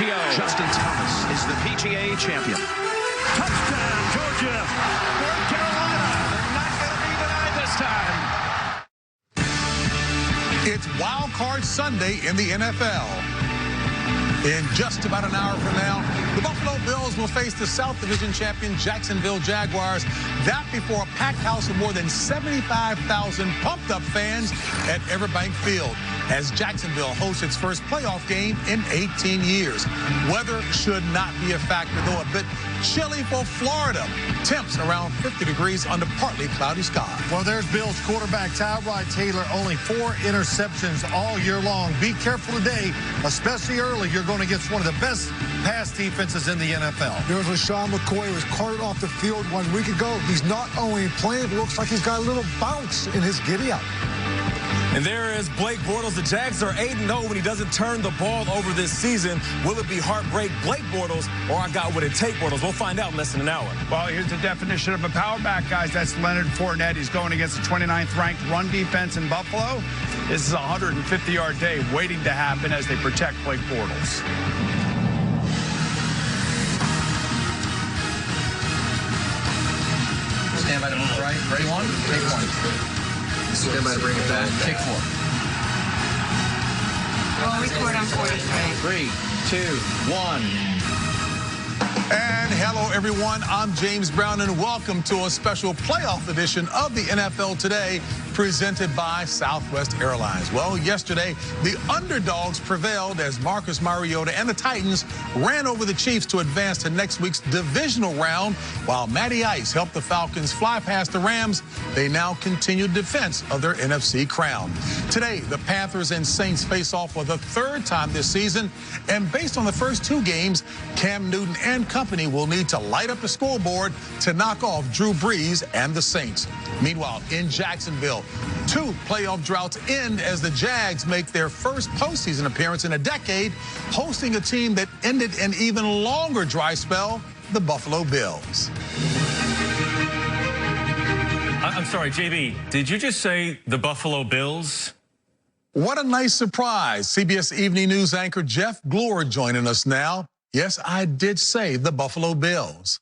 PTO. Justin Thomas is the PGA champion. Touchdown, Georgia. North Carolina. They're not going to be denied this time. It's Wild Card Sunday in the NFL. In just about an hour from now, the Buffalo Bills will face the South Division champion Jacksonville Jaguars. That before a packed house of more than 75,000 pumped-up fans at Everbank Field as Jacksonville hosts its first playoff game in 18 years. Weather should not be a factor, though a bit chilly for Florida. Temps around 50 degrees under partly cloudy skies. Well, there's Bills quarterback Tyrod Taylor, only 4 interceptions all year long. Be careful today, especially early. You're going against one of the best pass defenses in the NFL. There's LaShawn McCoy was carted off the field 1 week ago. He's not only playing, it looks like he's got a little bounce in his giddy-up. And there is Blake Bortles. The Jags are 8-0 when he doesn't turn the ball over this season. Will it be heartbreak Blake Bortles or I got what it take Bortles? We'll find out in less than an hour. Well, here's the definition of a power back, guys. That's Leonard Fournette. He's going against the 29th ranked run defense in Buffalo. This is a 150-yard day waiting to happen as they protect Blake Bortles. Stand by to move right. Ready, one, take one. Stand by to bring it back. Kick 4. We'll record on 43. 3, 2, 1. And hello, everyone. I'm James Brown, and welcome to a special playoff edition of the NFL Today, presented by Southwest Airlines. Well, yesterday, the underdogs prevailed as Marcus Mariota and the Titans ran over the Chiefs to advance to next week's divisional round, while Matty Ice helped the Falcons fly past the Rams. They now continue defense of their NFC crown. Today, the Panthers and Saints face off for the 3rd time this season, and based on the first 2 games, Cam Newton and company will need to light up the scoreboard to knock off Drew Brees and the Saints. Meanwhile, in Jacksonville, 2 playoff droughts end as the Jags make their first postseason appearance in a decade, hosting a team that ended an even longer dry spell, the Buffalo Bills. I'm sorry, JB, did you just say the Buffalo Bills? What a nice surprise. CBS Evening News anchor Jeff Glor joining us now. Yes, I did say the Buffalo Bills.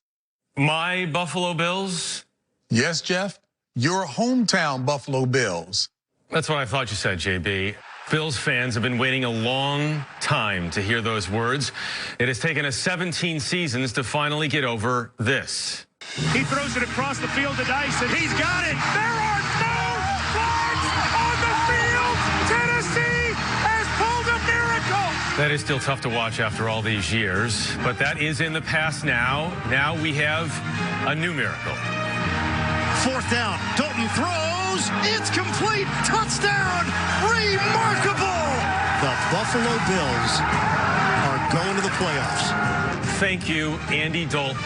My Buffalo Bills? Yes, Jeff, your hometown Buffalo Bills. That's what I thought you said, JB. Bills fans have been waiting a long time to hear those words. It has taken us 17 seasons to finally get over this. He throws it across the field to Dice, and he's got it. There are no flags on the field. Tennessee has pulled a miracle. That is still tough to watch after all these years, but that is in the past now. Now we have a new miracle. 4th down. Dalton throws. It's complete. Touchdown. Remarkable. The Buffalo Bills are going to the playoffs. Thank you, Andy Dalton.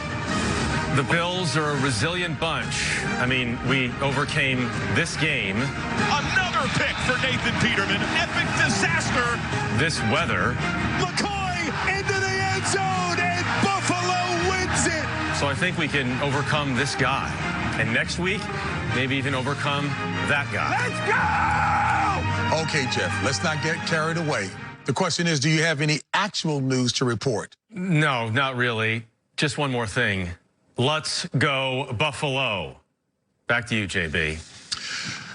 The Bills are a resilient bunch. I mean, we overcame this game. Another pick for Nathan Peterman. Epic disaster. This weather. McCoy into the end zone, and Buffalo wins it. So I think we can overcome this guy. And next week, maybe even overcome that guy. Let's go! Okay, Jeff, let's not get carried away. The question is, do you have any actual news to report? No, not really. Just one more thing. Let's go Buffalo. Back to you, JB.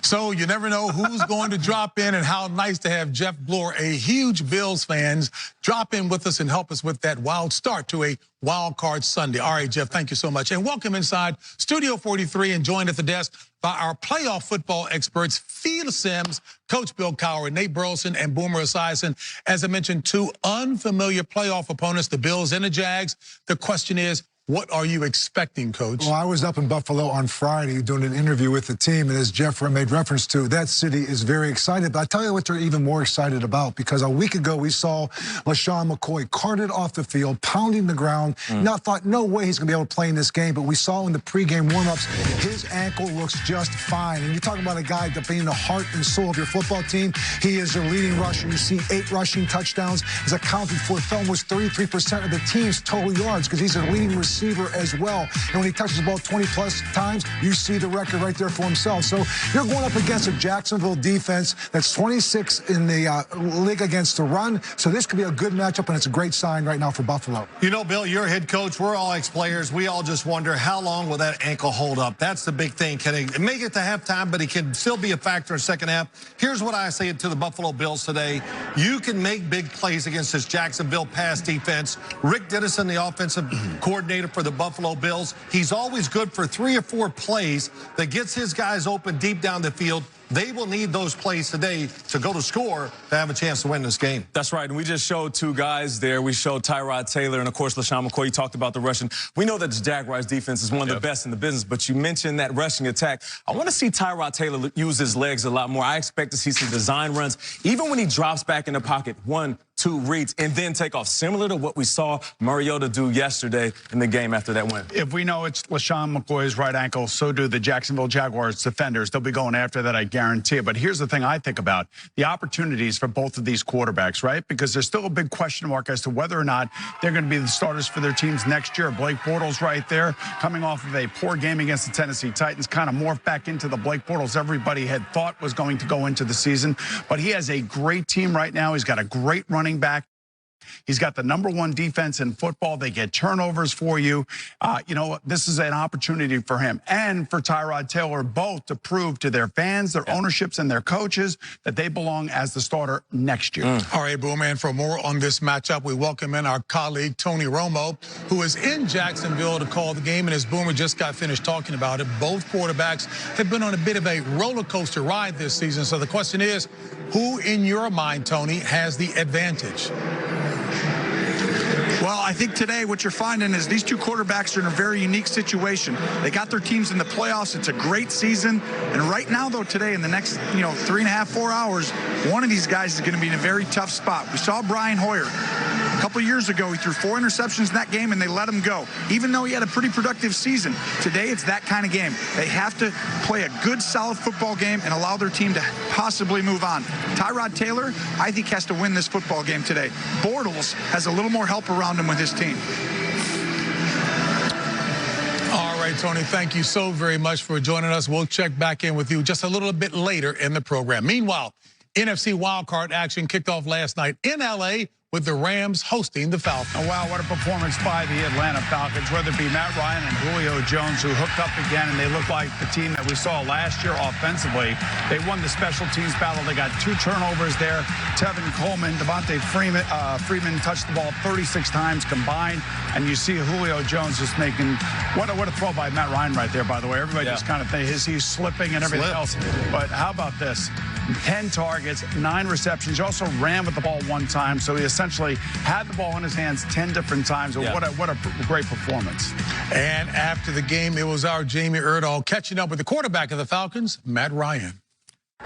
So you never know who's going to drop in, and how nice to have Jeff Glor, a huge Bills fan, drop in with us and help us with that wild start to a Wild Card Sunday. All right, Jeff, thank you so much. And welcome inside Studio 43, and joined at the desk by our playoff football experts, Phil Simms, Coach Bill Cowher, Nate Burleson, and Boomer Esiason. As I mentioned, 2 unfamiliar playoff opponents, the Bills and the Jags. The question is, what are you expecting, Coach? Well, I was up in Buffalo on Friday doing an interview with the team, and as Jeff made reference to, that city is very excited. But I tell you what they're even more excited about, because a week ago we saw LaShawn McCoy carted off the field, pounding the ground. Now thought, no way he's going to be able to play in this game, but we saw in the pregame warm-ups, his ankle looks just fine. And you're talking about a guy that being the heart and soul of your football team. He is their leading rusher. You see 8 rushing touchdowns. He's accounted for almost 33% of the team's total yards, because he's their leading receiver. receiver as well. And when he touches the ball 20-plus times, you see the record right there for himself. So you're going up against a Jacksonville defense that's 26 in the league against the run. So this could be a good matchup, and it's a great sign right now for Buffalo. You know, Bill, you're a head coach. We're all ex-players. We all just wonder, how long will that ankle hold up? That's the big thing. Can he make it to halftime, but he can still be a factor in second half? Here's what I say to the Buffalo Bills today. You can make big plays against this Jacksonville pass defense. Rick Dennison, the offensive coordinator for the Buffalo Bills, he's always good for 3 or 4 plays that gets his guys open deep down the field. They will need those plays today to go to score to have a chance to win this game. That's right. And we just showed 2 guys there. We showed Tyrod Taylor and, of course, LaShawn McCoy. You talked about the rushing. We know that the Jaguars defense is one of the best in the business, but you mentioned that rushing attack. I want to see Tyrod Taylor use his legs a lot more. I expect to see some design runs, even when he drops back in the pocket. 1, 2 reads, and then take off, similar to what we saw Mariota do yesterday in the game after that win. If we know it's LaShawn McCoy's right ankle, so do the Jacksonville Jaguars defenders. They'll be going after that, I guarantee it. But here's the thing I think about, the opportunities for both of these quarterbacks, right? Because there's still a big question mark as to whether or not they're going to be the starters for their teams next year. Blake Bortles right there, coming off of a poor game against the Tennessee Titans, kind of morphed back into the Blake Bortles everybody had thought was going to go into the season. But he has a great team right now. He's got a great running back. He's got the #1 defense in football. They get turnovers for you. You know, this is an opportunity for him and for Tyrod Taylor both to prove to their fans, their ownerships, and their coaches that they belong as the starter next year. All right, Boom, and for more on this matchup, we welcome in our colleague, Tony Romo, who is in Jacksonville to call the game. And as Boomer just got finished talking about it, both quarterbacks have been on a bit of a roller coaster ride this season. So the question is, who in your mind, Tony, has the advantage? Well, I think today what you're finding is these 2 quarterbacks are in a very unique situation. They got their teams in the playoffs. It's a great season. And right now, though, today, in the next, 3.5, 4 hours, one of these guys is going to be in a very tough spot. We saw Brian Hoyer. A couple of years ago, he threw 4 interceptions in that game, and they let him go, even though he had a pretty productive season. Today, it's that kind of game. They have to play a good, solid football game and allow their team to possibly move on. Tyrod Taylor, I think, has to win this football game today. Bortles has a little more help around him with his team. All right, Tony, thank you so very much for joining us. We'll check back in with you just a little bit later in the program. Meanwhile, NFC wildcard action kicked off last night in L.A., with the Rams hosting the Falcons. Oh, wow, what a performance by the Atlanta Falcons, whether it be Matt Ryan and Julio Jones, who hooked up again, and they look like the team that we saw last year offensively. They won the special teams battle. They got 2 turnovers there. Tevin Coleman, Devontae Freeman touched the ball 36 times combined, and you see Julio Jones just making, what a throw by Matt Ryan right there, by the way. Everybody just kind of thinks he's slipping and everything else. But how about this? 10 targets, 9 receptions. He also ran with the ball 1 time, so he essentially had the ball in his hands 10 different times. Yeah. What a great performance. And after the game, it was our Jamie Erdahl catching up with the quarterback of the Falcons, Matt Ryan.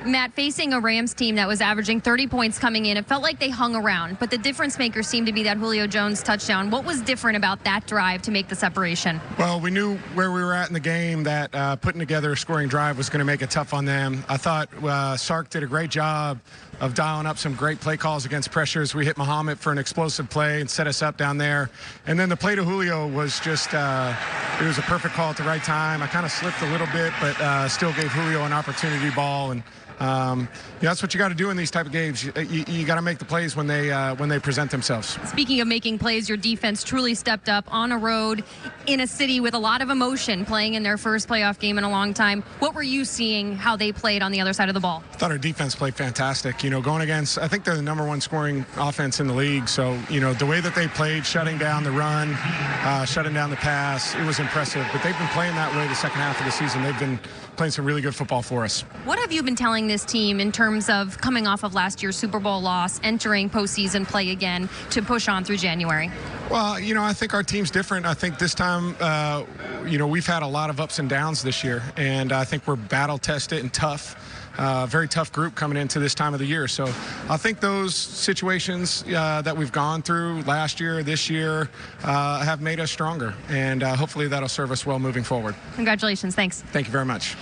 Matt, facing a Rams team that was averaging 30 points coming in, it felt like they hung around, but the difference maker seemed to be that Julio Jones touchdown. What was different about that drive to make the separation? Well, we knew where we were at in the game, that putting together a scoring drive was going to make it tough on them. I thought Sark did a great job of dialing up some great play calls against pressures. We hit Muhammad for an explosive play and set us up down there. And then the play to Julio was just, it was a perfect call at the right time. I kind of slipped a little bit, but still gave Julio an opportunity ball. And that's what you got to do in these type of games. You got to make the plays when they present themselves. Speaking of making plays, your defense truly stepped up on a road in a city with a lot of emotion, playing in their first playoff game in a long time. What were you seeing how they played on the other side of the ball? I thought our defense played fantastic. Going against, I think they're the #1 scoring offense in the league. So, the way that they played, shutting down the run, shutting down the pass, it was impressive. But they've been playing that way the second half of the season. They've been playing some really good football for us. What have you been telling this team in terms of coming off of last year's Super Bowl loss, entering postseason play again to push on through January? Well, I think our team's different. I think this time, we've had a lot of ups and downs this year, and I think we're battle-tested and tough. Very tough group coming into this time of the year. So I think those situations that we've gone through last year, this year, have made us stronger. And hopefully that'll serve us well moving forward. Congratulations. Thanks. Thank you very much.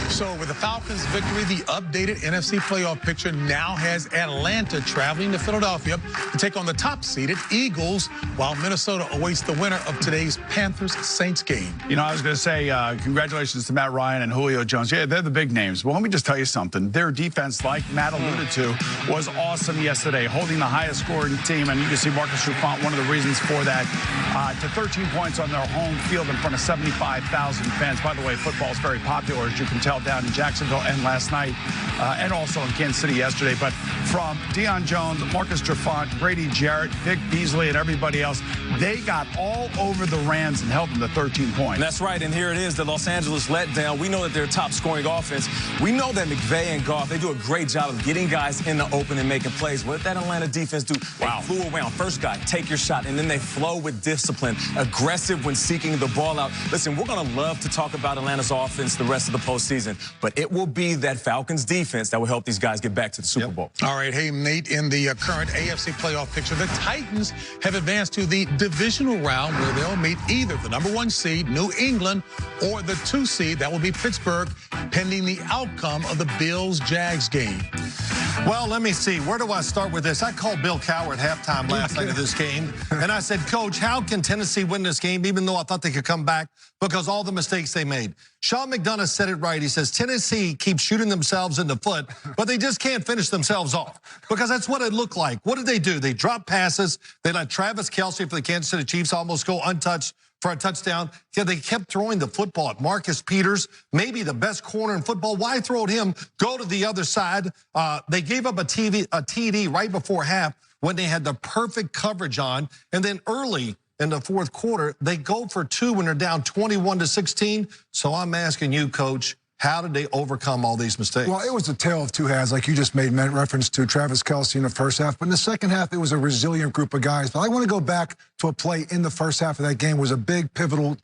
So with the Falcons' victory, the updated NFC playoff picture now has Atlanta traveling to Philadelphia to take on the top-seeded Eagles, while Minnesota awaits the winner of today's Panthers-Saints game. You know, I was going to say congratulations to Matt Ryan and Julio Jones. Yeah, they're the big names. Well, let me just tell you something. Their defense, like Matt alluded to, was awesome yesterday, holding the highest scoring team. And you can see Marcus Trufant, one of the reasons for that, to 13 points on their home field in front of 75,000 fans. By the way, football is very popular, as you can tell, down in Jacksonville and last night, and also in Kansas City yesterday. But from Deion Jones, Marcus Trufant, Brady Jarrett, Vic Beasley, and everybody else, they got all over the Rams and held them to 13 points. That's right, and here it is, the Los Angeles letdown. We know that they're top-scoring offense. We know that McVay and Goff, they do a great job of getting guys in the open and making plays. What did that Atlanta defense do? Wow. They flew around. First guy, take your shot, and then they flow with discipline, aggressive when seeking the ball out. Listen, we're going to love to talk about Atlanta's offense the rest of the postseason, but it will be that Falcons defense that will help these guys get back to the Super Bowl. All right, hey, Nate, in the current AFC playoff picture, the Titans have advanced to the divisional round where they'll meet either the #1 seed, New England, or the 2 seed, that will be Pittsburgh, pending the outcome of the Bills-Jags game. Well, let me see. Where do I start with this? I called Bill Cowher at halftime last night of this game, and I said, Coach, how can Tennessee win this game, even though I thought they could come back because all the mistakes they made? Sean McDonough said it right. He says, Tennessee keeps shooting themselves in the foot, but they just can't finish themselves off, because that's what it looked like. What did they do? They dropped passes. They let Travis Kelce for the Kansas City Chiefs almost go untouched for a touchdown. Yeah, they kept throwing the football at Marcus Peters, maybe the best corner in football. Why throw at him? Go to the other side. They gave up a TD right before half when they had the perfect coverage on. And then early in the fourth quarter, they go for 2 when they're down 21-16. So I'm asking you, Coach, how did they overcome all these mistakes? Well, it was a tale of two halves, like you just made reference to Travis Kelce in the first half. But in the second half, it was a resilient group of guys. But I want to go back to a play in the first half of that game. It was a big, pivotal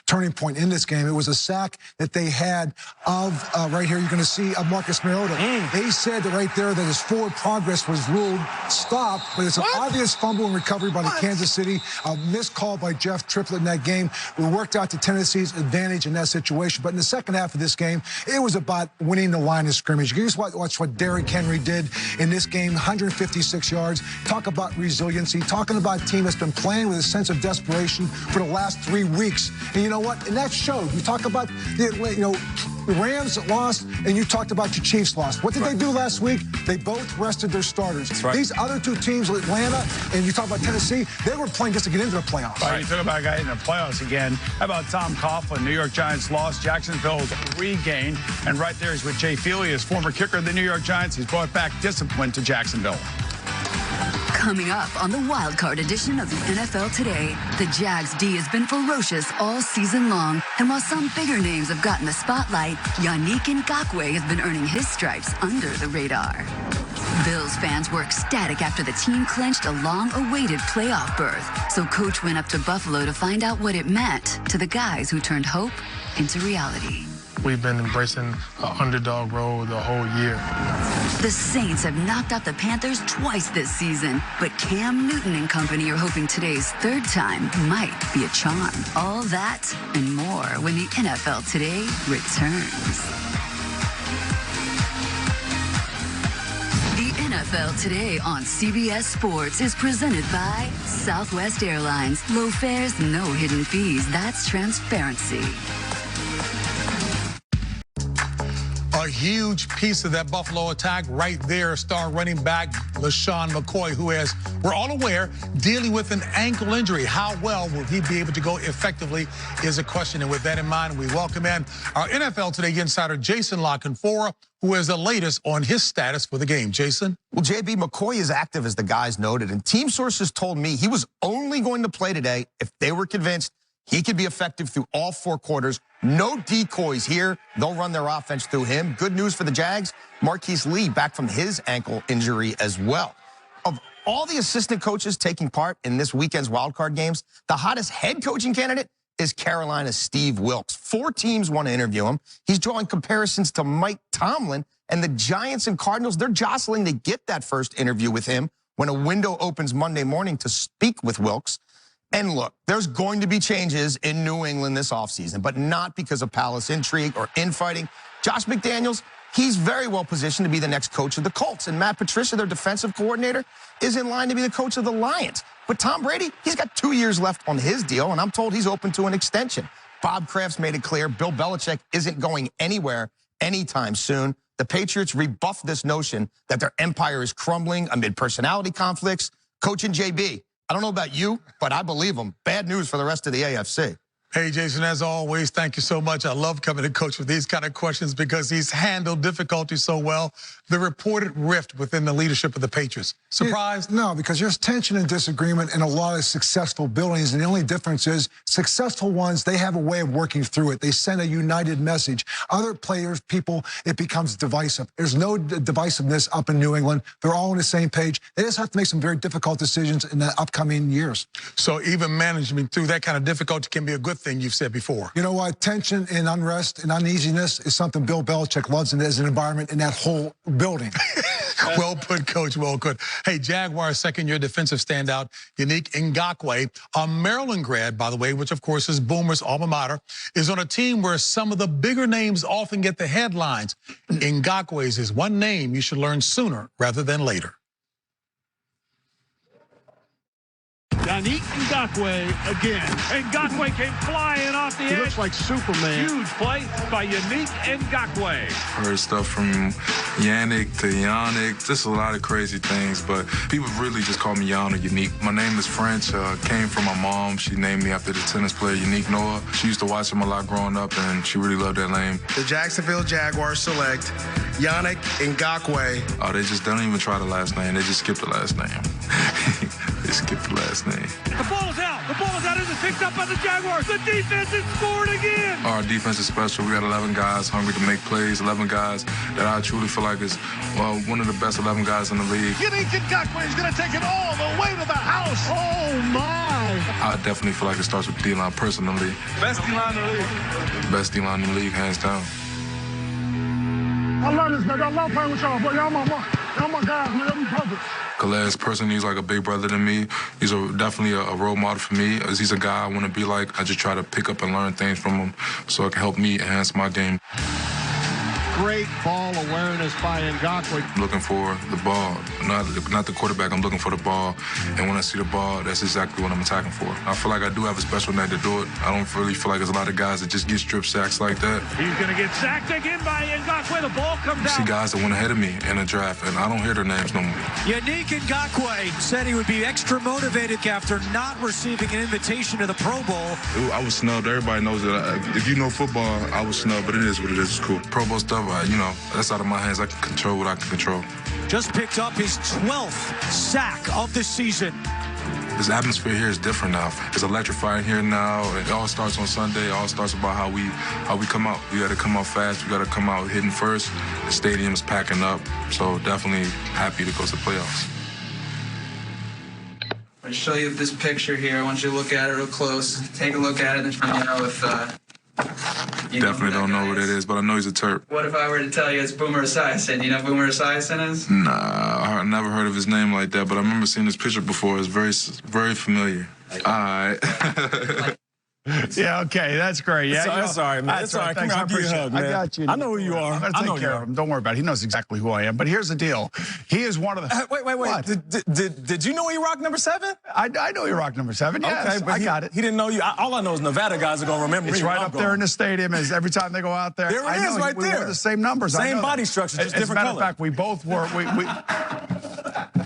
turning point in this game. It was a sack that they had of, right here, you're going to see, of Marcus Mariota. They said that right there that his forward progress was ruled stopped, but it's an obvious fumble and recovery by the Kansas City. A missed call by Jeff Triplett in that game. It worked out to Tennessee's advantage in that situation. But in the second half of this game, it was about winning the line of scrimmage. You just watch what Derrick Henry did in this game, 156 yards. Talk about resiliency, talking about a team that's been playing with a sense of desperation for the last 3 weeks. And you know what? And that showed. You talk about the Rams lost, and you talked about your Chiefs lost. What did they do last week? They both rested their starters. These other 2 teams, Atlanta, and you talk about Tennessee, they were playing just to get into the playoffs. All right, you talk about a guy in the playoffs again. How about Tom Coughlin? New York Giants lost. Jacksonville's regained. And right there is with Jay Feely, his former kicker of the New York Giants. He's brought back discipline to Jacksonville. Coming up on the Wild Card edition of the NFL Today, the Jags D has been ferocious all season long, and while some bigger names have gotten the spotlight, Yannick Ngakoue has been earning his stripes under the radar. Bills fans were ecstatic after the team clinched a long-awaited playoff berth, so Coach went up to Buffalo to find out what it meant to the guys who turned hope into reality. We've been embracing an underdog role the whole year. The Saints have knocked out the Panthers twice this season, but Cam Newton and company are hoping today's 3rd time might be a charm. All that and more when the NFL Today returns. The NFL Today on CBS Sports is presented by Southwest Airlines. Low fares, no hidden fees. That's transparency. A huge piece of that Buffalo attack right there, star running back LeSean McCoy, who, as we're all aware, dealing with an ankle injury. How well will he be able to go effectively is a question. And with that in mind, we welcome in our NFL Today insider, Jason La Canfora, who has the latest on his status for the game. Jason? Well, JB, McCoy is active, as the guys noted, and team sources told me he was only going to play today if they were convinced he could be effective through all 4 quarters. No decoys here. They'll run their offense through him. Good news for the Jags. Marquise Lee back from his ankle injury as well. Of all the assistant coaches taking part in this weekend's wildcard games, the hottest head coaching candidate is Carolina's Steve Wilks. 4 teams want to interview him. He's drawing comparisons to Mike Tomlin, and the Giants and Cardinals, they're jostling to get that first interview with him when a window opens Monday morning to speak with Wilks. And look, there's going to be changes in New England this offseason, but not because of palace intrigue or infighting. Josh McDaniels, he's very well positioned to be the next coach of the Colts. And Matt Patricia, their defensive coordinator, is in line to be the coach of the Lions. But Tom Brady, he's got 2 years left on his deal, and I'm told he's open to an extension. Bob Kraft's made it clear Bill Belichick isn't going anywhere anytime soon. The Patriots rebuffed this notion that their empire is crumbling amid personality conflicts. Coach and JB, I don't know about you, but I believe them. Bad news for the rest of the AFC. Hey, Jason, as always, thank you so much. I love coming to Coach with these kind of questions because he's handled difficulty so well. The reported rift within the leadership of the Patriots. Surprised? No, because there's tension and disagreement in a lot of successful buildings, and the only difference is successful ones, they have a way of working through it. They send a united message. Other players, people, it becomes divisive. There's no divisiveness up in New England. They're all on the same page. They just have to make some very difficult decisions in the upcoming years. So even management through that kind of difficulty can be a good thing, you've said before. You know what? Tension and unrest and uneasiness is something Bill Belichick loves as an environment in that whole building. Well put, Coach. Well put. Hey, Jaguars second-year defensive standout, Yannick Ngakoue, a Maryland grad, by the way, which, of course, is Boomer's alma mater, is on a team where some of the bigger names often get the headlines. Ngakoue's is one name you should learn sooner rather than later. Yannick Ngakoue again. Ngakoue came flying off the edge. He looks like Superman. Huge play by Yannick Ngakoue. Heard stuff from Yannick to Yannick, just a lot of crazy things, but people really just call me Yann or Yannick. My name is French, came from my mom. She named me after the tennis player Yannick Noah. She used to watch him a lot growing up, and she really loved that name. The Jacksonville Jaguars select Yannick Ngakoue. Oh, they don't even try the last name. They just skip the last name. They skip the last name. The ball is out. The ball is out. It is picked up by the Jaguars. The defense has scored again. Our defense is special. We got 11 guys hungry to make plays, 11 guys that I truly feel like is one of the best 11 guys in the league. Yannick Ngakoue is going to take it all the way to the house. Oh, my. I definitely feel like it starts with D-line personally. Best D-line in the league. Best D-line in the league, hands down. I love this, nigga. I love playing with y'all, but y'all my guys, man. Y'all be perfect. Calais, personally, he's like a big brother to me. He's definitely a role model for me. He's a guy I want to be like. I just try to pick up and learn things from him so it can help me enhance my game. Great ball awareness by Ngakoue. I'm looking for the ball, not the quarterback. I'm looking for the ball, and when I see the ball, that's exactly what I'm attacking for. I feel like I do have a special night to do it. I don't really feel like there's a lot of guys that just get strip sacks like that. He's going to get sacked again by Ngakoue. The ball comes out. You see guys that went ahead of me in the draft, and I don't hear their names no more. Yannick Ngakoue said he would be extra motivated after not receiving an invitation to the Pro Bowl. I was snubbed. Everybody knows that. If you know football, I was snubbed, but it is what it is. It's cool. Pro Bowl stuff, that's out of my hands. I can control what I can control. Just picked up his 12th sack of the season. This atmosphere here is different now. It's electrifying here now. It all starts on Sunday. It all starts about how we come out. We got to come out fast. We got to come out hitting first. The stadium is packing up. So definitely happy to go to the playoffs. I'm going to show you this picture here. I want you to look at it real close. Take a look at it and let me know if definitely don't know what it is, but I know he's a Terp. What if I were to tell you it's Boomer Esiason? Do you know who Boomer Esiason is? Nah, I never heard of his name like that, but I remember seeing this picture before. It's very familiar. All right. Yeah, okay, that's great. Yeah, that's all right, man. That's all right. Come on, I'll give you a hug, man. I got you. I know who you are. I'm going to take care of him. Don't worry about it. He knows exactly who I am. But here's the deal. He is one of the... Wait. Did you know he rocked number 7? I know he rocked number 7, yes. Okay, but I got it. He didn't know you. All I know is Nevada guys are going to remember It's right up there in the stadium as every time they go out there. There it is right there. We wear the same numbers. Same body structure, just different color. As a matter of fact, we both were...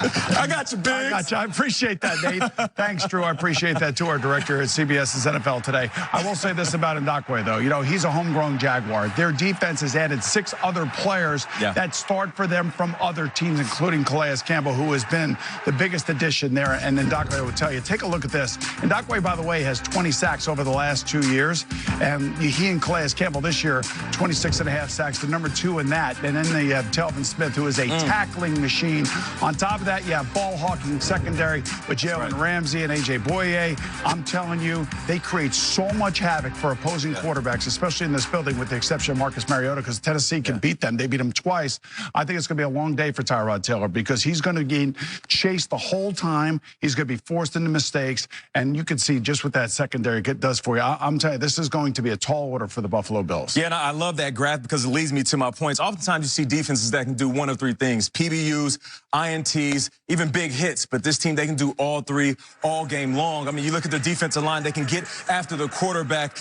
I got you, Biggs. I got you. I appreciate that, Nate. Thanks, Drew. I appreciate that, too, our director at CBS's NFL Today. I will say this about Ngakoue, though. He's a homegrown Jaguar. Their defense has added 6 other players that start for them from other teams, including Calais Campbell, who has been the biggest addition there. And Ngakoue will tell you, take a look at this. Ngakoue, by the way, has 20 sacks over the last 2 years. And he and Calais Campbell this year, 26.5 sacks, the number 2 in that. And then they have Telvin Smith, who is a tackling machine. On top of that, you have ball-hawking secondary with Jalen Ramsey and A.J. Boye. I'm telling you, they create so much havoc for opposing quarterbacks, especially in this building, with the exception of Marcus Mariota, because Tennessee can beat them. They beat them twice. I think it's going to be a long day for Tyrod Taylor because he's going to get chased the whole time. He's going to be forced into mistakes, and you can see just what that secondary does for you. I'm telling you, this is going to be a tall order for the Buffalo Bills. Yeah, and I love that graph because it leads me to my points. Oftentimes you see defenses that can do one of three things: PBUs, INTs, even big hits. But this team, they can do all three all game long. I mean, you look at the defensive line, they can get after the quarterback.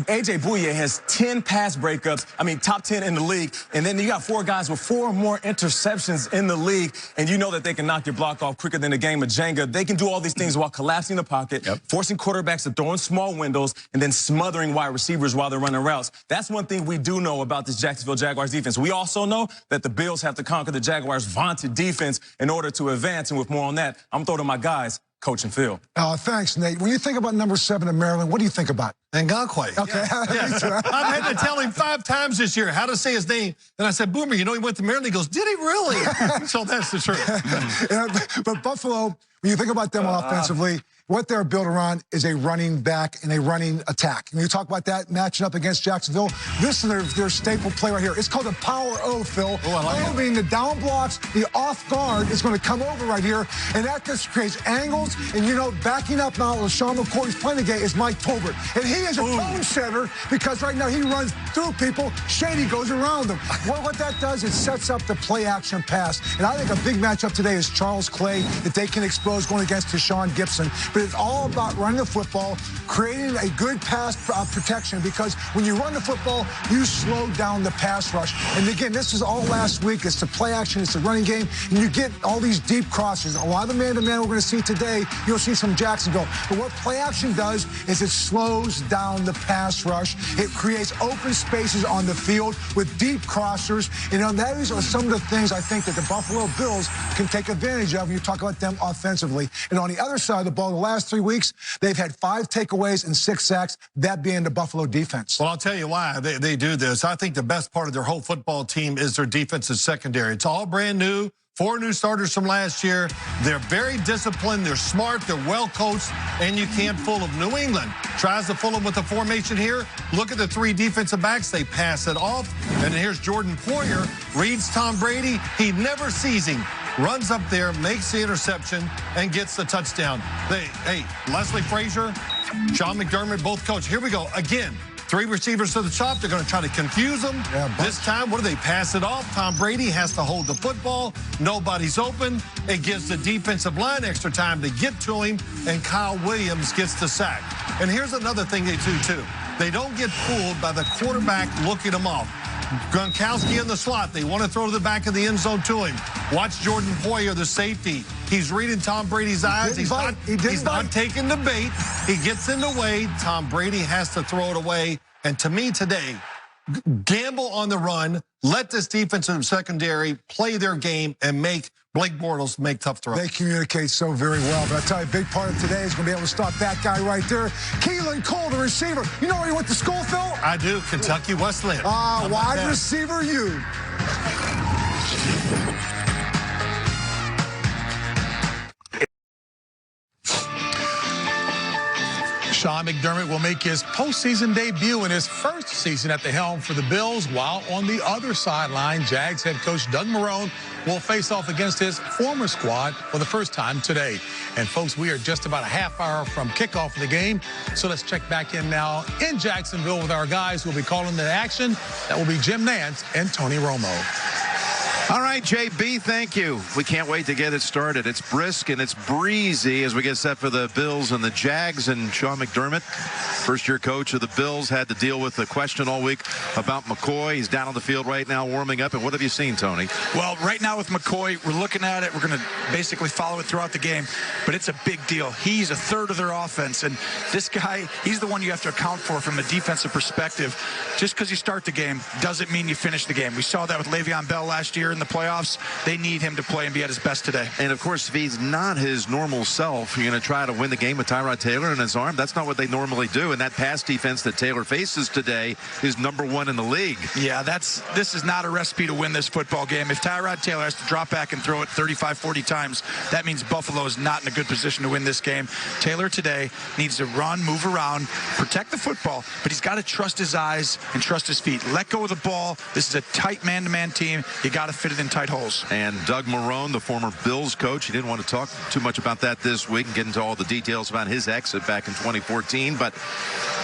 A.J. Boye has 10 pass breakups. I mean, top 10 in the league. And then you got 4 guys with 4 or more interceptions in the league. And you know that they can knock your block off quicker than a game of Jenga. They can do all these things while collapsing the pocket, forcing quarterbacks to throw in small windows, and then smothering wide receivers while they're running routes. That's one thing we do know about this Jacksonville Jaguars defense. We also know that the Bills have to conquer the Jaguars' vaunted defense in order to advance. And with more on that, I'm throwing to my guys, Coach and Phil. Thanks, Nate. When you think about number 7 in Maryland, what do you think about? Ngakoue. Okay. Yeah. I've had to tell him 5 times this year how to say his name. And I said, Boomer, you know he went to Maryland? He goes, did he really? So that's the truth. But Buffalo, when you think about them offensively, what they're built around is a running back and a running attack. And you talk about that matching up against Jacksonville. This is their staple play right here. It's called a power O, Phil. Oh, I like O meaning the down blocks, the off guard is going to come over right here, and that just creates angles. And, you know, backing up now, LaShawn McCoy's playing the game is Mike Tolbert. And he is a tone setter because right now he runs through people. Shady goes around them. What that does, it sets up the play-action pass. And I think a big matchup today is Charles Clay that they can expose going against Deshaun Gibson. But it's all about running the football, creating a good pass protection, because when you run the football, you slow down the pass rush. And again, this is all last week. It's the play action, it's the running game, and you get all these deep crosses. A lot of the man-to-man we're going to see today, you'll see some Jacksonville. But what play action does is it slows down the pass rush. It creates open spaces on the field with deep crossers. You know, those are some of the things I think that the Buffalo Bills can take advantage of when you talk about them offensively. And on the other side of the ball, the last 3 weeks, they've had 5 takeaways and 6 sacks, that being the Buffalo defense. Well, I'll tell you why they do this. I think the best part of their whole football team is their defensive secondary. It's all brand new. 4 new starters from last year. They're very disciplined. They're smart. They're well coached, and you can't fool them. New England tries to fool them with the formation here. Look at the 3 defensive backs. They pass it off, and here's Jordan Poyer. Reads Tom Brady. He never sees him. Runs up there, makes the interception, and gets the touchdown. Hey, Leslie Frazier, Sean McDermott, both coach. Here we go again. 3 receivers to the top. They're going to try to confuse them. This time, what do they pass it off? Tom Brady has to hold the football. Nobody's open. It gives the defensive line extra time to get to him, and Kyle Williams gets the sack. And here's another thing they do, too. They don't get fooled by the quarterback looking them off. Gronkowski in the slot. They want to throw to the back of the end zone to him. Watch Jordan Poyer, the safety. He's reading Tom Brady's eyes. He's not taking the bait. He gets in the way. Tom Brady has to throw it away. And to me today, gamble on the run. Let this defensive secondary play their game and make Blake Bortles make tough throws. They communicate so very well. But I tell you, a big part of today is going to be able to stop that guy right there. Keelan Cole, the receiver. You know where he went to school, Phil? I do. Kentucky Wesleyan. Wide receiver, you. Sean McDermott will make his postseason debut in his first season at the helm for the Bills, while on the other sideline, Jags head coach Doug Marrone will face off against his former squad for the first time today. And, folks, we are just about a half hour from kickoff of the game, so let's check back in now in Jacksonville with our guys who will be calling the action. That will be Jim Nantz and Tony Romo. All right, JB, thank you. We can't wait to get it started. It's brisk and it's breezy as we get set for the Bills and the Jags. And Sean McDermott, first-year coach of the Bills, had to deal with the question all week about McCoy. He's down on the field right now warming up. And what have you seen, Tony? Well, right now with McCoy, we're looking at it. We're going to basically follow it throughout the game. But it's a big deal. He's a third of their offense. And this guy, he's the one you have to account for from a defensive perspective. Just because you start the game doesn't mean you finish the game. We saw that with Le'Veon Bell last year. in the playoffs. They need him to play and be at his best today. And, of course, if he's not his normal self, you're going to try to win the game with Tyrod Taylor in his arm. That's not what they normally do. And that pass defense that Taylor faces today is #1 in the league. Yeah, this is not a recipe to win this football game. If Tyrod Taylor has to drop back and throw it 35, 40 times, that means Buffalo is not in a good position to win this game. Taylor today needs to run, move around, protect the football, but he's got to trust his eyes and trust his feet. Let go of the ball. This is a tight man-to-man team. You got to fit it in tight holes. And Doug Marrone, the former Bills coach, he didn't want to talk too much about that this week and get into all the details about his exit back in 2014. But,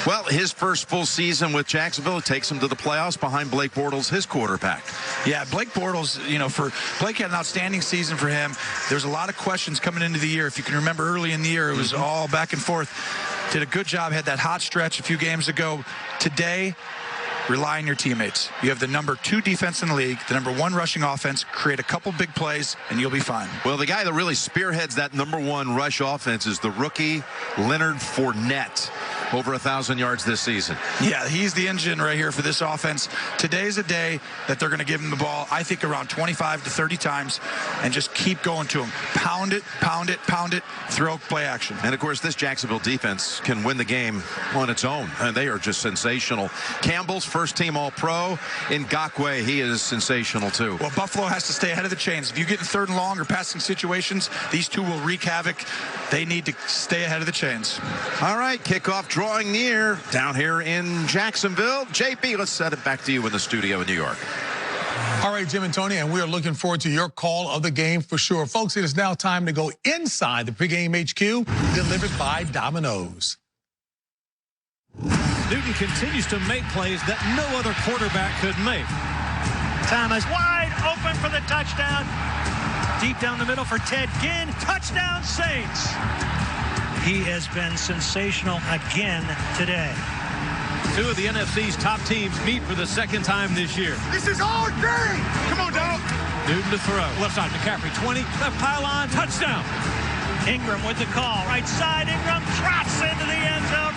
well, his first full season with Jacksonville takes him to the playoffs behind Blake Bortles, his quarterback. Yeah, Blake Bortles, for Blake had an outstanding season for him. There's a lot of questions coming into the year. If you can remember early in the year, it was all back and forth. Did a good job, had that hot stretch a few games ago. Today, rely on your teammates. You have the #2 defense in the league, the #1 rushing offense. Create a couple big plays, and you'll be fine. Well, the guy that really spearheads that #1 rush offense is the rookie Leonard Fournette. Over 1,000 yards this season. Yeah, he's the engine right here for this offense. Today's a day that they're going to give him the ball, I think, around 25 to 30 times, and just keep going to him. Pound it, pound it, pound it, throw, play action. And, of course, this Jacksonville defense can win the game on its own. And they are just sensational. Campbell's first-team All-Pro. Ngakoue, he is sensational, too. Well, Buffalo has to stay ahead of the chains. If you get in 3rd and long or passing situations, these two will wreak havoc. They need to stay ahead of the chains. All right, kickoff drawing near down here in Jacksonville. JP, let's set it back to you in the studio in New York. All right, Jim and Tony, and we are looking forward to your call of the game for sure. Folks, it is now time to go inside the pregame HQ, delivered by Domino's. Newton continues to make plays that no other quarterback could make. Thomas wide open for the touchdown. Deep down the middle for Ted Ginn. Touchdown, Saints. He has been sensational again today. Two of the NFC's top teams meet for the 2nd time this year. This is our game. Come on, dog. Newton to throw. Left side, McCaffrey, 20. Left pylon, touchdown. Ingram with the call. Right side, Ingram trots into the end zone.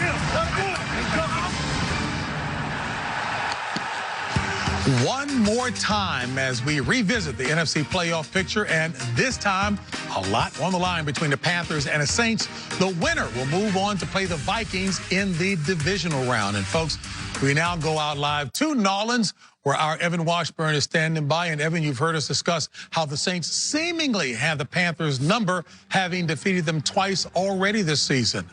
One more time as we revisit the NFC playoff picture, and this time a lot on the line between the Panthers and the Saints. The winner will move on to play the Vikings in the divisional round. And folks, we now go out live to Nolans, where our Evan Washburn is standing by. And Evan, you've heard us discuss how the Saints seemingly have the Panthers' number, having defeated them twice already this season.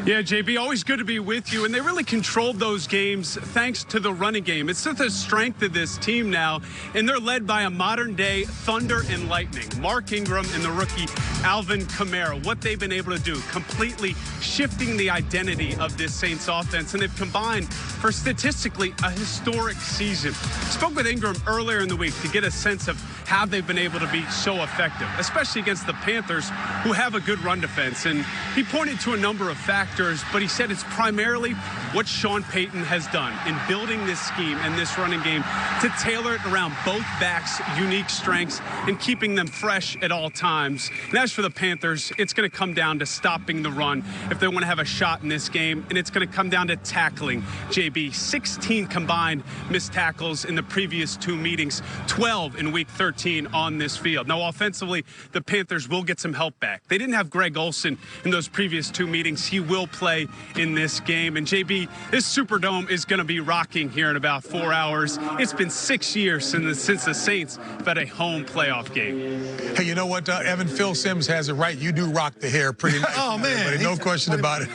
Yeah, JB, always good to be with you. And they really controlled those games thanks to the running game. It's such a strength of this team now, and they're led by a modern-day thunder and lightning. Mark Ingram and the rookie Alvin Kamara, what they've been able to do, completely shifting the identity of this Saints offense, and they've combined for statistically a historic season. Spoke with Ingram earlier in the week to get a sense of how they've been able to be so effective, especially against the Panthers, who have a good run defense. And he pointed to a number of factors, but he said it's primarily what Sean Payton has done in building this scheme and this running game to tailor it around both backs' unique strengths and keeping them fresh at all times. And as for the Panthers, it's going to come down to stopping the run if they want to have a shot in this game, and it's going to come down to tackling. JB, 16 combined missed tackles in the previous 2 meetings, 12 in week 13 on this field. Now, offensively, the Panthers will get some help back. They didn't have Greg Olsen in those previous 2 meetings. He will play in this game. And JB, this Superdome is going to be rocking here in about 4 hours. It's been 6 years since the Saints have had a home playoff game. Hey, you know what, Evan? Phil Simms has it right. You do rock the hair pretty nice. Oh, man. No question about it.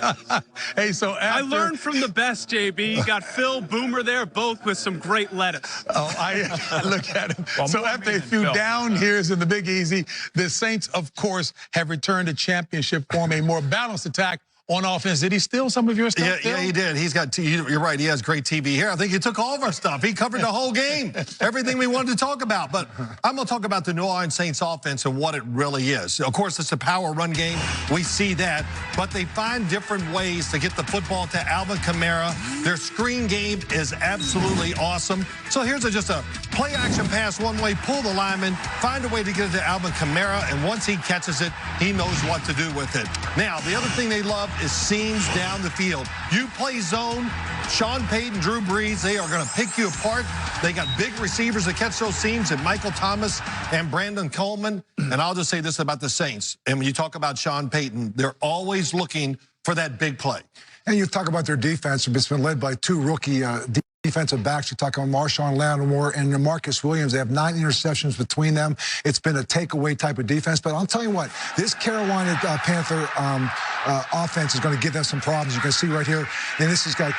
Hey, so I learned from the best, JB. You got Phil, Boomer there, both with some great lettuce. Oh, I look at him. Well, so after a few down years in the Big Easy, the Saints, of course, have returned to championship form, a more balanced attack on offense. Did he steal some of your stuff? Yeah, he did. He's got, you're right, he has great TV here. I think he took all of our stuff. He covered the whole game, everything we wanted to talk about. But I'm going to talk about the New Orleans Saints offense and what it really is. Of course, it's a power run game. We see that. But they find different ways to get the football to Alvin Kamara. Their screen game is absolutely awesome. So here's just a play-action pass one way, pull the lineman, find a way to get it to Alvin Kamara, and once he catches it, he knows what to do with it. Now, the other thing they love is seams down the field. You play zone, Sean Payton, Drew Brees, they are going to pick you apart. They got big receivers that catch those seams, and Michael Thomas and Brandon Coleman. And I'll just say this about the Saints. And when you talk about Sean Payton, they're always looking for that big play. And you talk about their defense. It's been led by two rookie defensive backs. You talk about Marshawn Lattimore and Marcus Williams. They have 9 interceptions between them. It's been a takeaway type of defense. But I'll tell you what, this Carolina Panther offense is going to give them some problems. You can see right here. And this has got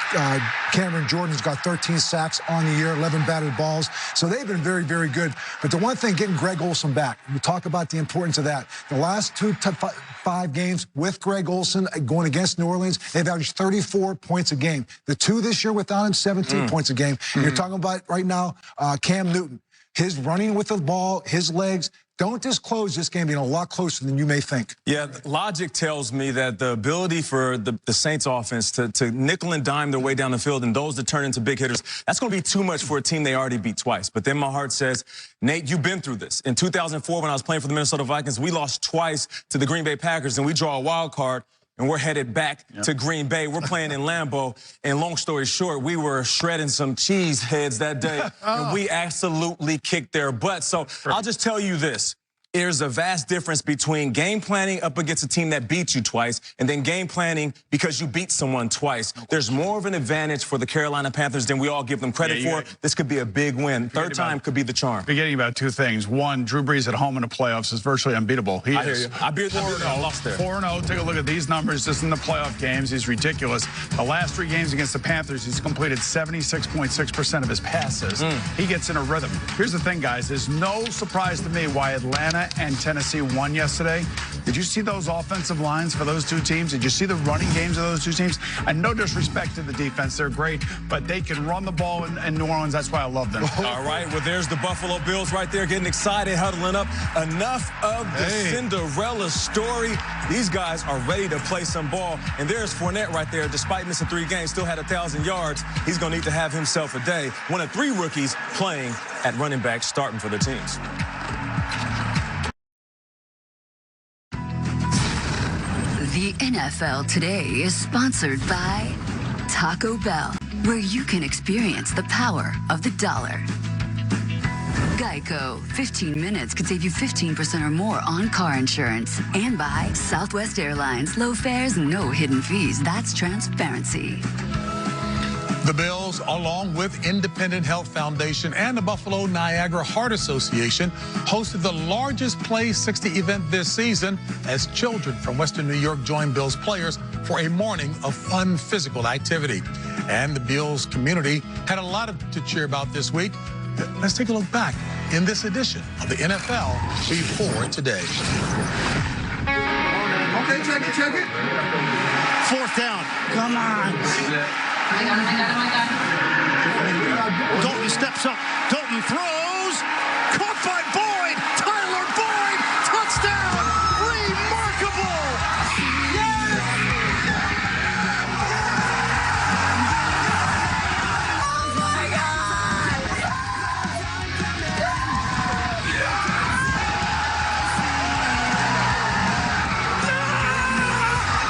Cameron Jordan's got 13 sacks on the year, 11 batted balls. So they've been very, very good. But the one thing, getting Greg Olsen back, you talk about the importance of that. The last 5 games with Greg Olsen going against New Orleans, they've averaged 34 points a game. The 2 this year without him, 17 points a game. You're talking about right now Cam Newton. His running with the ball, his legs, don't disclose this game being a lot closer than you may think. Yeah, logic tells me that the ability for the Saints offense to nickel and dime their way down the field and those to turn into big hitters, that's going to be too much for a team they already beat twice. But then my heart says, Nate, you've been through this. In 2004, when I was playing for the Minnesota Vikings, we lost twice to the Green Bay Packers, and we draw a wild card. And we're headed back to Green Bay. We're playing in Lambeau. And long story short, we were shredding some cheese heads that day. And we absolutely kicked their butt. So I'll just tell you this. There's a vast difference between game planning up against a team that beat you twice and then game planning because you beat someone twice. There's more of an advantage for the Carolina Panthers than we all give them credit for. This could be a big win. Third time could be the charm. Forgetting about 2 things. One, Drew Brees at home in the playoffs is virtually unbeatable. I hear you. I lost there. 4-0. Take a look at these numbers just in the playoff games. He's ridiculous. The last 3 games against the Panthers, he's completed 76.6% of his passes. He gets in a rhythm. Here's the thing, guys. There's no surprise to me why Atlanta and Tennessee won yesterday. Did you see those offensive lines for those 2 teams? Did you see the running games of those 2 teams? And no disrespect to the defense. They're great, but they can run the ball in New Orleans. That's why I love them. All right, well, there's the Buffalo Bills right there getting excited, huddling up. Enough of the Cinderella story. These guys are ready to play some ball. And there's Fournette right there. Despite missing 3 games, still had 1,000 yards. He's going to need to have himself a day. One of 3 rookies playing at running back, starting for their teams. The NFL Today is sponsored by Taco Bell, where you can experience the power of the dollar. Geico, 15 minutes could save you 15% or more on car insurance. And by Southwest Airlines, low fares, no hidden fees. That's transparency. The Bills, along with Independent Health Foundation and the Buffalo Niagara Heart Association, hosted the largest Play 60 event this season as children from Western New York joined Bills players for a morning of fun physical activity. And the Bills community had a lot to cheer about this week. Let's take a look back in this edition of the NFL Before Today. Okay, check it. 4th down. Come on. I got him. Dalton steps up. Dalton throws. Caught by Boyd. Tyler Boyd. Touchdown. Remarkable. Yes. Oh, my God.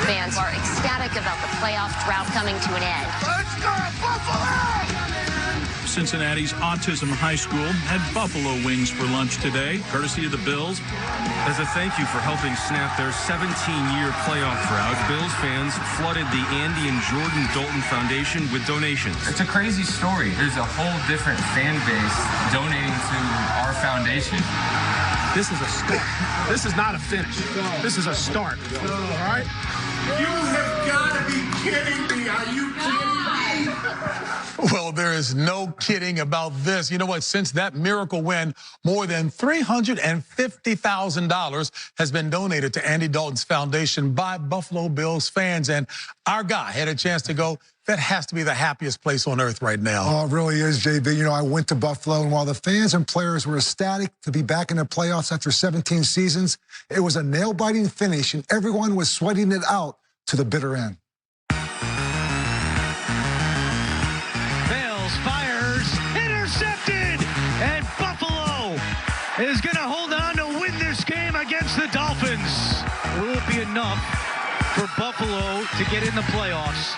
Fans are ecstatic about the playoff drought coming to an end. Let's go, Buffalo! Cincinnati's Autism High School had buffalo wings for lunch today, courtesy of the Bills. As a thank you for helping snap their 17-year playoff drought, Bills fans flooded the Andy and Jordan Dalton Foundation with donations. It's a crazy story. There's a whole different fan base donating to our foundation. This is a start. This is not a finish. This is a start. All right? You have got to be kidding me. Are you kidding me? Well, there is no kidding about this. You know what? Since that miracle win, more than $350,000 has been donated to Andy Dalton's foundation by Buffalo Bills fans. And our guy had a chance to go. That has to be the happiest place on earth right now. Oh, it really is, JB. You know, I went to Buffalo, and while the fans and players were ecstatic to be back in the playoffs after 17 seasons, it was a nail-biting finish, and everyone was sweating it out to the bitter end. Bales fires, intercepted, and Buffalo is going to hold on to win this game against the Dolphins. Will it be enough for Buffalo to get in the playoffs?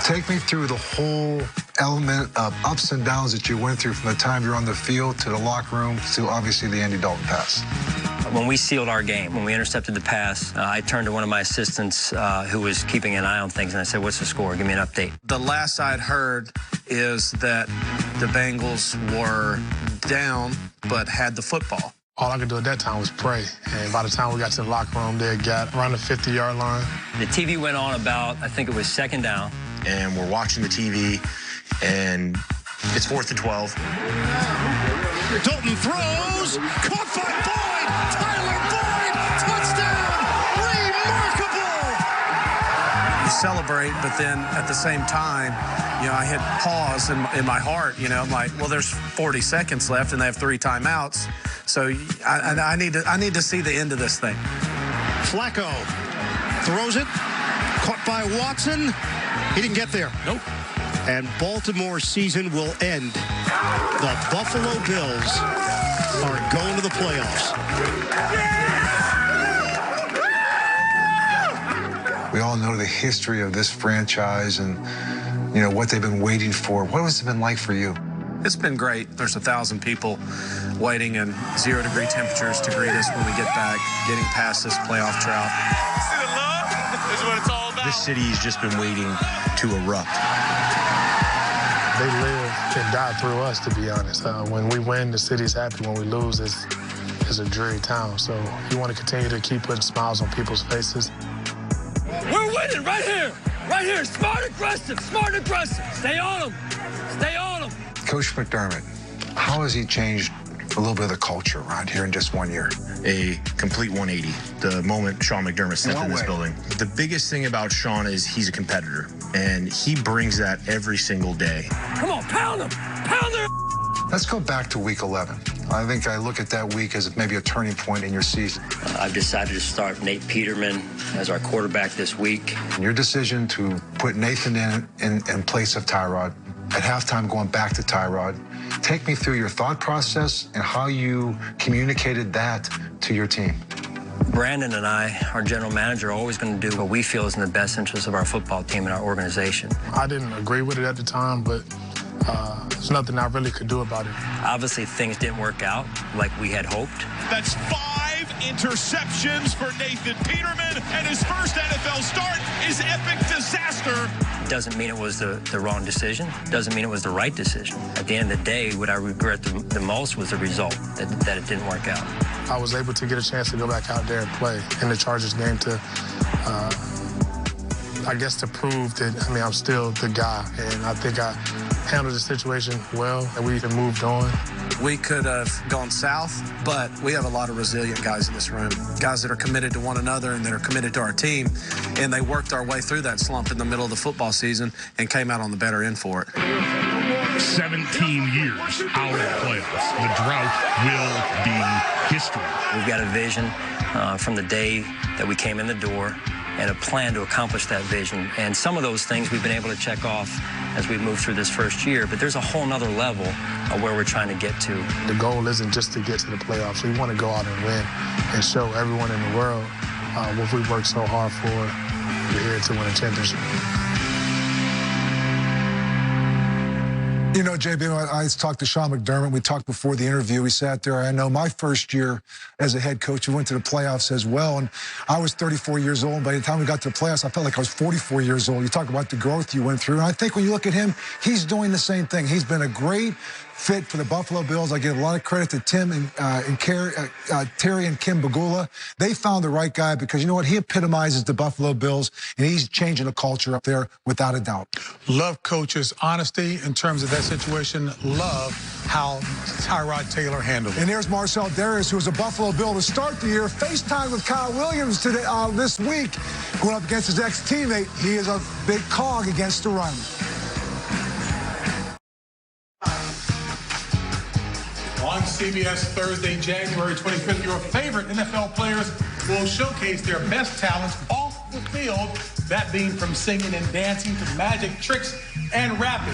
Take me through the whole element of ups and downs that you went through from the time you're on the field to the locker room to obviously the Andy Dalton pass. When we sealed our game, when we intercepted the pass, I turned to one of my assistants who was keeping an eye on things, and I said, "What's the score? Give me an update." The last I'd heard is that the Bengals were down but had the football. All I could do at that time was pray. And by the time we got to the locker room, they got around the 50-yard line. The TV went on about, I think it was 2nd down. And we're watching the TV, and it's 4th and 12. Dalton throws, caught by Boyd, Tyler Boyd, touchdown, remarkable! You celebrate, but then at the same time, you know, I hit pause in my heart. You know, I'm like, well, there's 40 seconds left, and they have 3 timeouts. So I need to see the end of this thing. Flacco throws it, caught by Watson. He didn't get there. Nope. And Baltimore's season will end. The Buffalo Bills are going to the playoffs. We all know the history of this franchise and, you know, what they've been waiting for. What has it been like for you? It's been great. There's 1,000 people waiting in 0-degree temperatures to greet us when we get back, getting past this playoff drought. See the love? This is what it's all about. This city has just been waiting to erupt. They live and die through us, to be honest. When we win, the city's happy. When we lose, it's a dreary town. So you want to continue to keep putting smiles on people's faces. We're winning right here. Right here. Smart, aggressive. Smart, aggressive. Stay on them. Stay on them. Coach McDermott, how has he changed a little bit of the culture around here in just 1 year? A complete 180 the moment Sean McDermott stepped in this building. The biggest thing about Sean is he's a competitor, and he brings that every single day. Come on, pound them. Pound their. Let's go back to week 11. I think I look at that week as maybe a turning point in your season. I've decided to start Nate Peterman as our quarterback this week. Your decision to put Nathan in place of Tyrod, at halftime going back to Tyrod. Take me through your thought process and how you communicated that to your team. Brandon and I, our general manager, are always going to do what we feel is in the best interest of our football team and our organization. I didn't agree with it at the time, but there's nothing I really could do about it. Obviously, things didn't work out like we had hoped. That's 5 interceptions for Nathan Peterman, and his first NFL start is epic disaster. Doesn't mean it was the wrong decision. Doesn't mean it was the right decision. At the end of the day, what I regret the most was the result, that it didn't work out. I was able to get a chance to go back out there and play in the Chargers game to, I guess, to prove that, I mean, I'm still the guy. And I think I handled the situation well, and we even moved on. We could have gone south, but we have a lot of resilient guys in this room, guys that are committed to one another and that are committed to our team, and they worked our way through that slump in the middle of the football season and came out on the better end for it. 17 years out of the playoffs. The drought will be history. We've got a vision from the day that we came in the door and a plan to accomplish that vision. And some of those things we've been able to check off as we move through this first year, but there's a whole nother level of where we're trying to get to. The goal isn't just to get to the playoffs. We want to go out and win and show everyone in the world what we worked so hard for. We're here to win a championship. You know, JB, I talked to Sean McDermott. We talked before the interview. We sat there. I know my first year as a head coach, we went to the playoffs as well. And I was 34 years old. By the time we got to the playoffs, I felt like I was 44 years old. You talk about the growth you went through. And I think when you look at him, he's doing the same thing. He's been a great fit for the Buffalo Bills. I give a lot of credit to Tim and Terry and Kim Bagula. They found the right guy because, you know what, he epitomizes the Buffalo Bills, and he's changing the culture up there without a doubt. Love Coach's honesty in terms of that situation. Love how Tyrod Taylor handled it. And there's Marcel Darius, who was a Buffalo Bill to start the year. FaceTime with Kyle Williams today, this week, going up against his ex-teammate. He is a big cog against the run. On CBS Thursday, January 25th, your favorite NFL players will showcase their best talents off the field, that being from singing and dancing to magic tricks and rapping.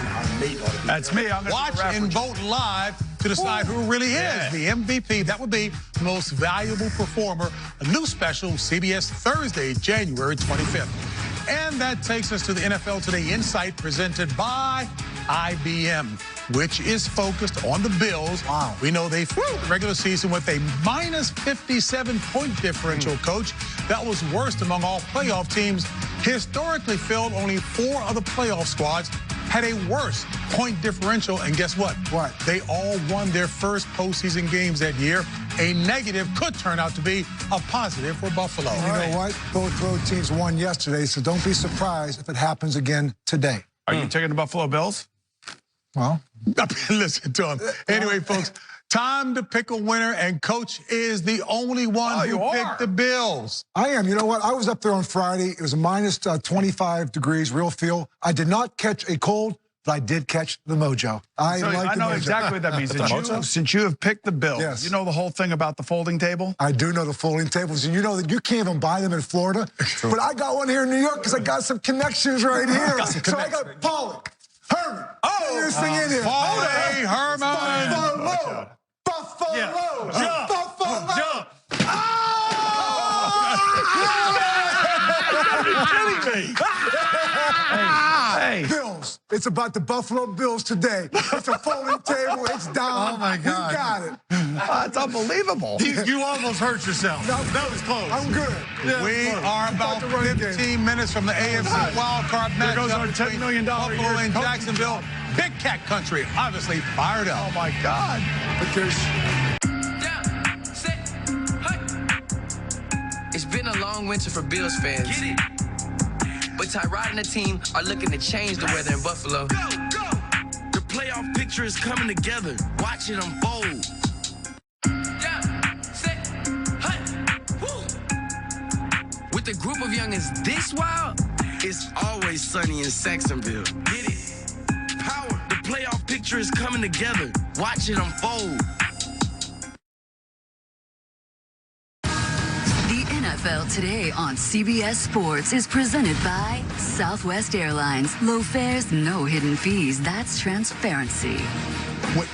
That's me. Watch and vote live to decide who really is the MVP. That would be most valuable performer. A new special, CBS Thursday, January 25th. And that takes us to the NFL Today Insight presented by IBM, which is focused on the Bills. Wow. We know they flew the regular season with a minus 57-point differential, Coach. That was worst among all playoff teams. Historically, Phil, only 4 of the playoff squads had a worse point differential, and guess what? What? They all won their first postseason games that year. A negative could turn out to be a positive for Buffalo. And you know what? Both road teams won yesterday, so don't be surprised if it happens again today. Are you taking the Buffalo Bills? Well, listen to him. Anyway, folks, time to pick a winner, and Coach is the only one who picked the Bills. I am. You know what? I was up there on Friday. It was a minus 25 degrees, real feel. I did not catch a cold, but I did catch the mojo. I know exactly what that means. Since you have picked the Bills, yes. You know the whole thing about the folding table? I do know the folding tables, and you know that you can't even buy them in Florida. But I got one here in New York because I got some connections right here. So I got Pollock, Herman. Get this thing in here. Hey, Herman. Buffalo. Buffalo. Yeah. Jump. Buffalo. Jump. You're kidding me. Hey. Bills. It's about the Buffalo Bills today. It's a folding table. It's down. Oh, my God. We got it. It's unbelievable. You almost hurt yourself. No, that was close. I'm good. Yeah, We are about 15 minutes from the AFC wild card There goes matchup our $10 between million Buffalo and coaching Jacksonville. Big Cat Country, obviously fired up. Oh, my God. It's been a long winter for Bills fans. Get it. But Tyrod and the team are looking to change the weather in Buffalo. Go, go. The playoff picture is coming together. Watch it unfold. With a group of youngins this wild, it's always sunny in Saxonville. Get it. Power. The playoff picture is coming together. Watch it unfold. NFL Today on CBS Sports is presented by Southwest Airlines. Low fares, no hidden fees. That's transparency. What?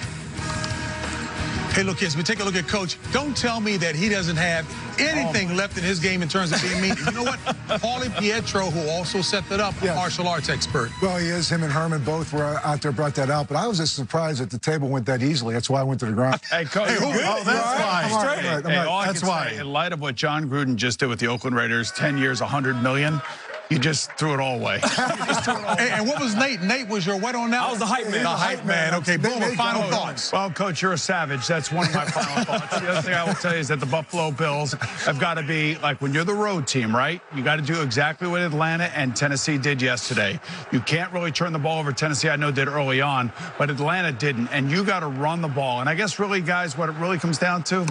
Hey, look, kids, we take a look at Coach. Don't tell me that he doesn't have anything left in his game in terms of being mean. You know what? Paulie Pietro, who also set that up, a martial arts expert. Well, he is. Him and Herman both were out there, brought that out. But I was just surprised that the table went that easily. That's why I went to the ground. Hey, Coach. That's why. That's why. In light of what John Gruden just did with the Oakland Raiders, 10 years, $100 million. You just threw it all away. And what was Nate? Nate was your what on that? I was the hype man. The hype man. Okay, boom, final thoughts. Well, Coach, you're a savage. That's one of my final thoughts. The other thing I will tell you is that the Buffalo Bills have got to be, like, when you're the road team, right? You got to do exactly what Atlanta and Tennessee did yesterday. You can't really turn the ball over. Tennessee, I know, did early on, but Atlanta didn't. And you got to run the ball. And I guess really, guys, what it really comes down to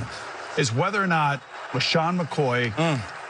is whether or not LaShawn McCoy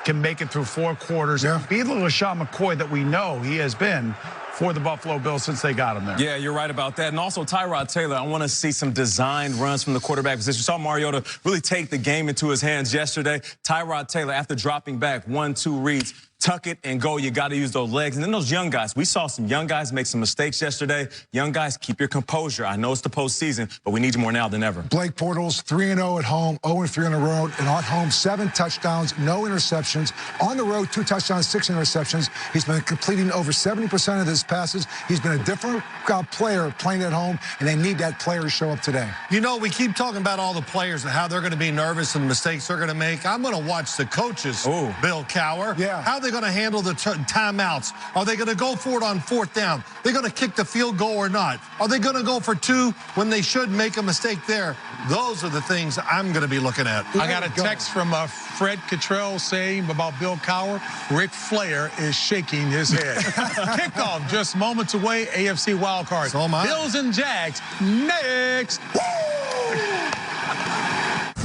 can make it through 4 quarters and be the LaShawn McCoy that we know he has been for the Buffalo Bills since they got him there. Yeah, you're right about that. And also Tyrod Taylor, I want to see some designed runs from the quarterback position. You saw Mariota really take the game into his hands yesterday. Tyrod Taylor, after dropping back 1-2 reads, tuck it and go. You got to use those legs. And then those young guys. We saw some young guys make some mistakes yesterday. Young guys, keep your composure. I know it's the postseason, but we need you more now than ever. Blake Bortles, 3-0 at home, 0-3 on the road, and at home, 7 touchdowns, no interceptions. On the road, 2 touchdowns, 6 interceptions. He's been completing over 70% of his passes. He's been a different player playing at home, and they need that player to show up today. You know, we keep talking about all the players and how they're going to be nervous and the mistakes they're going to make. I'm going to watch the coaches, Bill Cowher. Yeah. How they going to handle the timeouts? Are they going to go for it on 4th down? They're going to kick the field goal or not? Are they going to go for 2 when they should make a mistake there? Those are the things I'm going to be looking at. I got a text from Fred Cottrell saying about Bill Cowher, Ric Flair is shaking his head. Kickoff just moments away, AFC wildcard. So am I. Bills and Jags next. Woo!